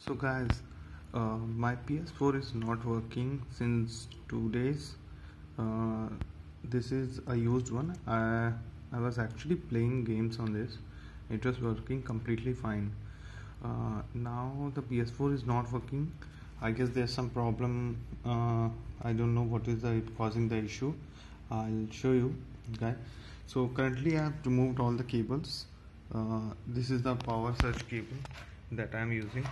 So guys, my PS4 is not working since 2 days. This is a used one. I was actually playing games on this. It was working completely fine. Now the PS4 is not working. I guess there's some problem. I don't know what is causing the issue. I'll show you, guys. So currently I have removed all the cables. This is the power surge cable that I am using,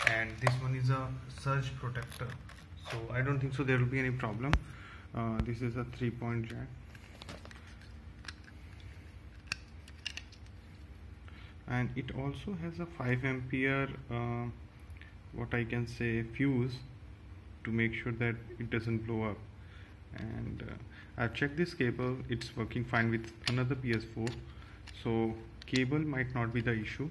and this one is a surge protector, so I don't think so there will be any problem. This is a 3-point jack, and it also has a 5 ampere what I can say fuse to make sure that it doesn't blow up. And I've checked this cable, it's working fine with another PS4, so cable might not be the issue.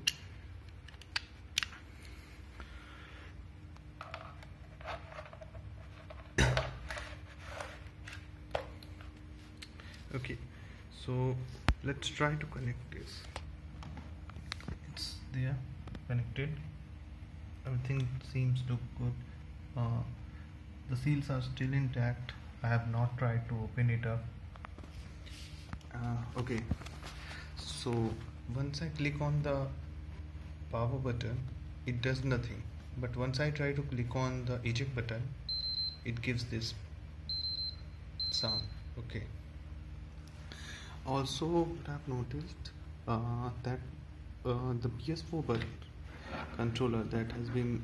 Okay, so let's try to connect this. It's there, connected. Everything seems to look good. The seals are still intact. I have not tried to open it up. Okay, so once I click on the power button, it does nothing. But once I try to click on the eject button, it gives this sound. Okay. Also, what I've noticed that the PS4 button controller that has been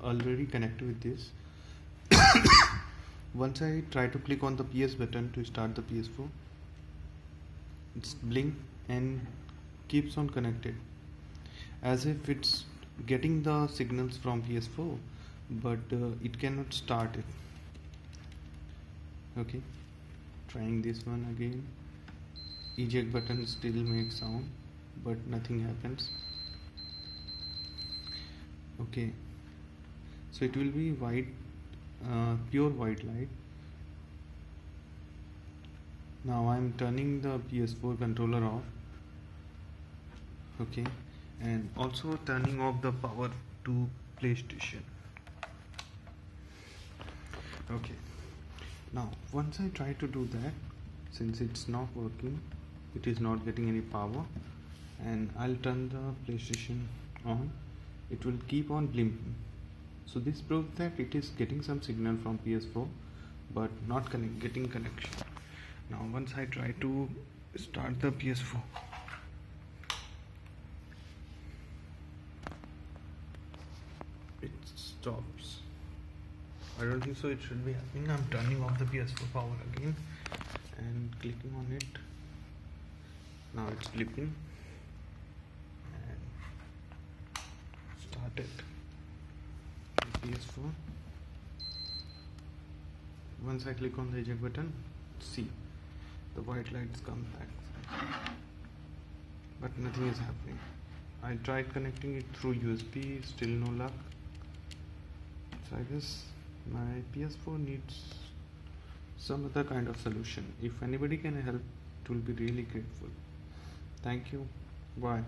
already connected with this. Once I try to click on the PS button to start the PS4, it's blink and keeps on connected, as if it's getting the signals from PS4, but it cannot start it. Okay, trying this one again. Eject button still makes sound, but nothing happens. Okay, so it will be white, pure white light. Now I'm turning the PS4 controller off. Okay, and also turning off the power to PlayStation. Okay, now once I try to do that, since it's not working, it is not getting any power, and I'll turn the PlayStation on, it will keep on blinking. So this proves that it is getting some signal from PS4 but not getting connection. Now once I try to start the PS4, it stops. I don't think so it should be happening. I'm turning off the PS4 power again and clicking on it. Now it's flipping and start it. PS4. Once I click on the eject button, see the white lights come back, but nothing is happening. I tried connecting it through USB, still no luck. So I guess my PS4 needs some other kind of solution. If anybody can help, it will be really grateful. Thank you. Bye.